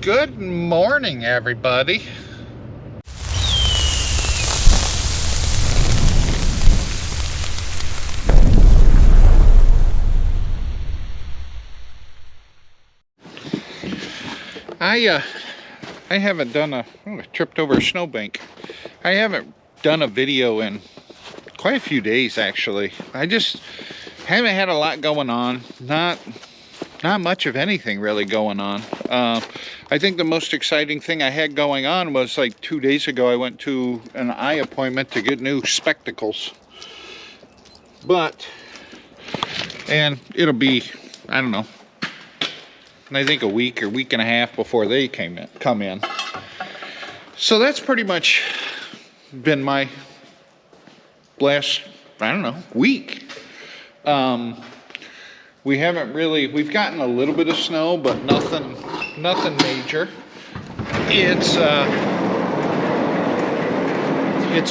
Good morning, everybody. I haven't done I tripped over a snowbank. I haven't done a video in quite a few days, actually. I just haven't had a lot going on. Not much of anything really going on. I think the most exciting thing I had going on was like 2 days ago I went to an eye appointment to get new spectacles. And it'll be, I don't know, I think a week or week and a half before they come in. So that's pretty much been my last, I don't know, week. We've gotten a little bit of snow, but nothing major. It's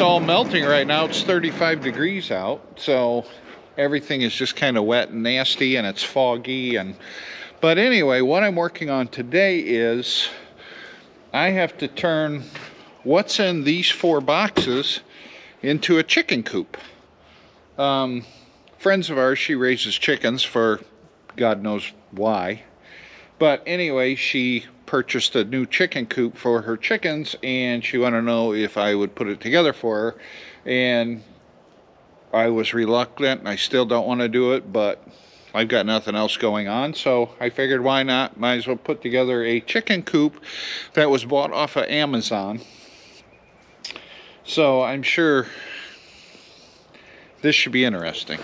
all melting right now. It's 35 degrees out, so everything is just kind of wet and nasty, and it's foggy. But anyway, what I'm working on today is I have to turn what's in these 4 boxes into a chicken coop. Friends of ours, she raises chickens for God knows why. But anyway, she purchased a new chicken coop for her chickens, and she wanted to know if I would put it together for her. And I was reluctant, and I still don't want to do it, but I've got nothing else going on, so I figured why not? Might as well put together a chicken coop that was bought off of Amazon. So I'm sure this should be interesting.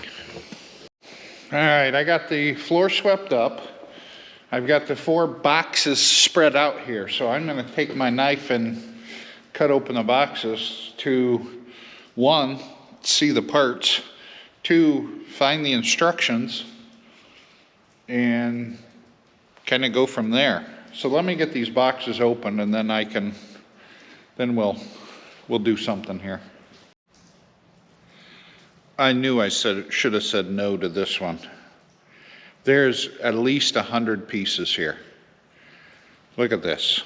All right, I got the floor swept up. I've got the 4 boxes spread out here, so I'm going to take my knife and cut open the boxes to, 1, see the parts, 2, find the instructions, and kind of go from there. So let me get these boxes open, and then we'll do something here. I knew I should have said no to this one. There's at least 100 pieces here. Look at this.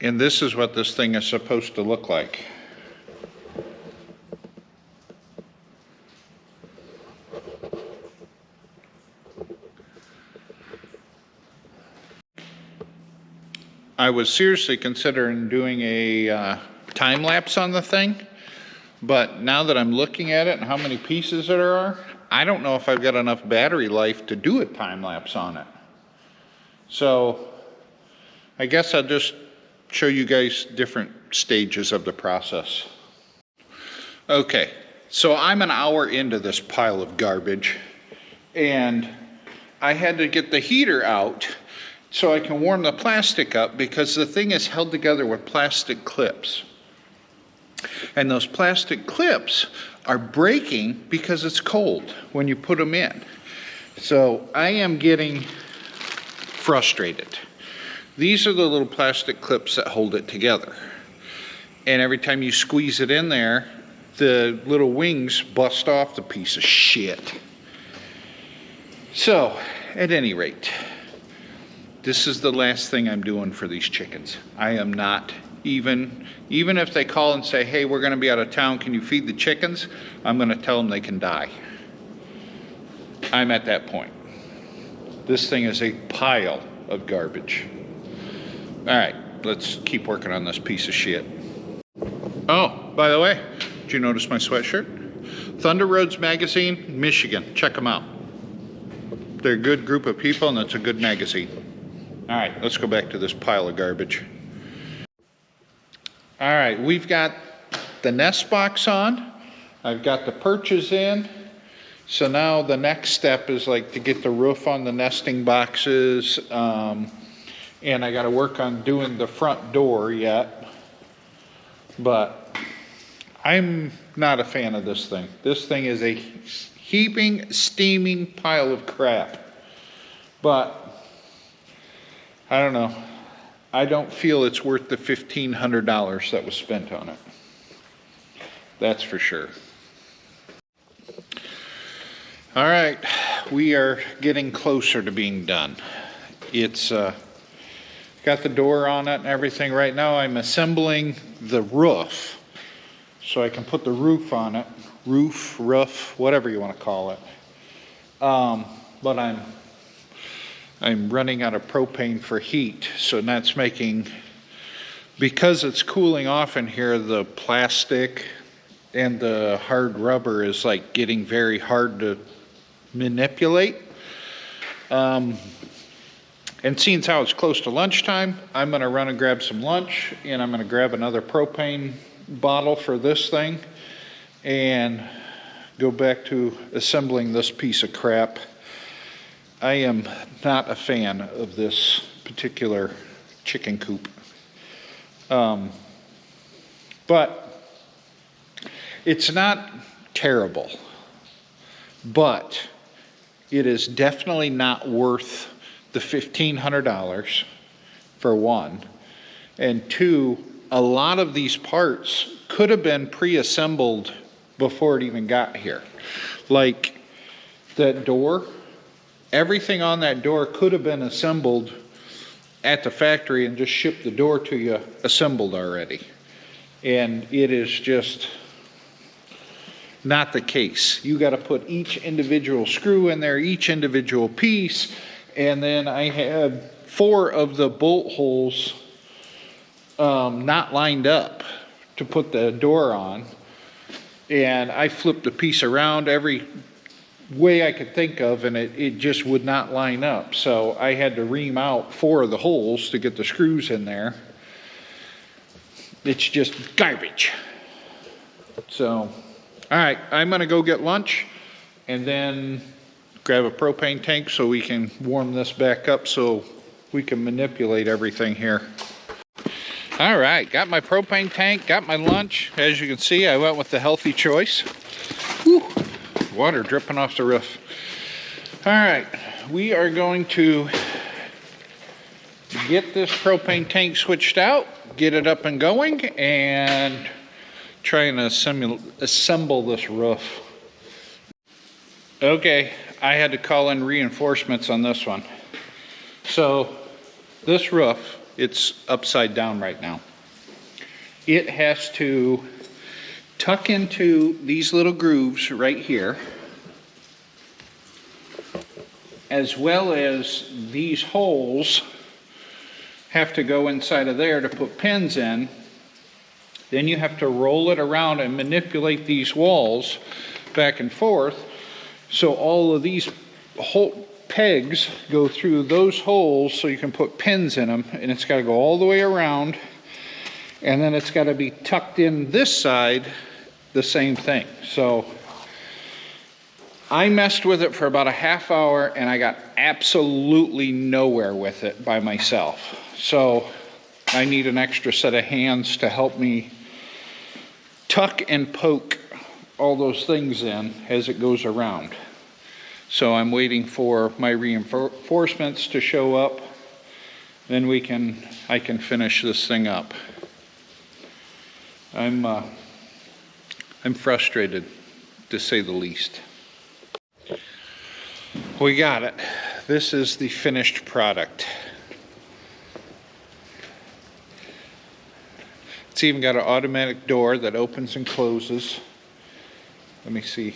And this is what this thing is supposed to look like. I was seriously considering doing a time lapse on the thing, but now that I'm looking at it and how many pieces there are, I don't know if I've got enough battery life to do a time lapse on it. So I guess I'll just show you guys different stages of the process. Okay, so I'm an hour into this pile of garbage, and I had to get the heater out so I can warm the plastic up, because the thing is held together with plastic clips. And those plastic clips are breaking because it's cold when you put them in. So I am getting frustrated. These are the little plastic clips that hold it together. And every time you squeeze it in there, the little wings bust off the piece of shit. So, at any rate, this is the last thing I'm doing for these chickens. I am not even if they call and say, hey, we're going to be out of town, can you feed the chickens? I'm going to tell them they can die. I'm at that point. This thing is a pile of garbage. All right, let's keep working on this piece of shit. Oh, by the way, did you notice my sweatshirt? Thunder Roads Magazine, Michigan. Check them out. They're a good group of people, and it's a good magazine. All right, let's go back to this pile of garbage. All right, we've got the nest box on. I've got the perches in. So now the next step is like to get the roof on the nesting boxes. And I got to work on doing the front door yet. But I'm not a fan of this thing. This thing is a heaping, steaming pile of crap. But I don't know. I don't feel it's worth the $1,500 that was spent on it. That's for sure. All right, we are getting closer to being done. It's got the door on it and everything. Right now I'm assembling the roof so I can put the roof on it. Roof, whatever you want to call it. But I'm running out of propane for heat, so that's making, because it's cooling off in here, the plastic and the hard rubber is like getting very hard to manipulate. And seeing as how it's close to lunchtime, I'm going to run and grab some lunch, and I'm going to grab another propane bottle for this thing and go back to assembling this piece of crap. I am not a fan of this particular chicken coop. But it's not terrible, but it is definitely not worth the $1,500 for one. And two, a lot of these parts could have been pre-assembled before it even got here. Like that door, everything on that door could have been assembled at the factory and just shipped the door to you assembled already. And it is just not the case. You got to put each individual screw in there, each individual piece, and then I had 4 of the bolt holes not lined up to put the door on, and I flipped the piece around every way I could think of, and it just would not line up. So I had to ream out 4 of the holes to get the screws in there. It's just garbage. So all right, I'm gonna go get lunch and then grab a propane tank so we can warm this back up so we can manipulate everything here. All right, got my propane tank, got my lunch. As you can see, I went with the healthy choice. Whew, water dripping off the roof. All right, we are going to get this propane tank switched out, get it up and going, and try and assemble this roof. Okay, I had to call in reinforcements on this one. So this roof, it's upside down right now. It has to tuck into these little grooves right here, as well as these holes have to go inside of there to put pins in. Then you have to roll it around and manipulate these walls back and forth. So all of these pegs go through those holes so you can put pins in them, and it's got to go all the way around, and then it's got to be tucked in this side, the same thing. So I messed with it for about a half hour, and I got absolutely nowhere with it by myself. So I need an extra set of hands to help me tuck and poke all those things in as it goes around. So I'm waiting for my reinforcements to show up, then I can finish this thing up. I'm frustrated, to say the least. We got it. This is the finished product. It's even got an automatic door that opens and closes. Let me see.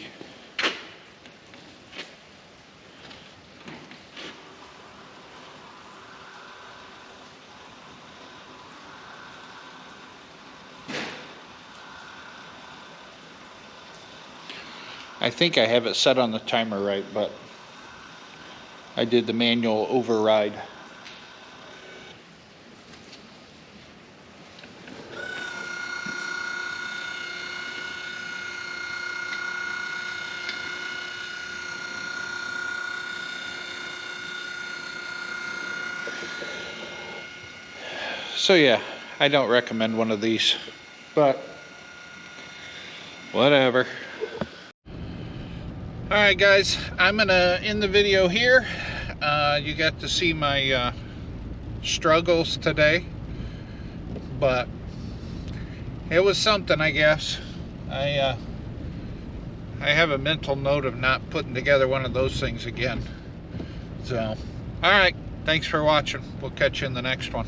I think I have it set on the timer right, but I did the manual override. So yeah, I don't recommend one of these, but whatever. All right, guys, I'm gonna end the video here. You got to see my struggles today, but it was something, I guess. I have a mental note of not putting together one of those things again. So, all right, thanks for watching. We'll catch you in the next one.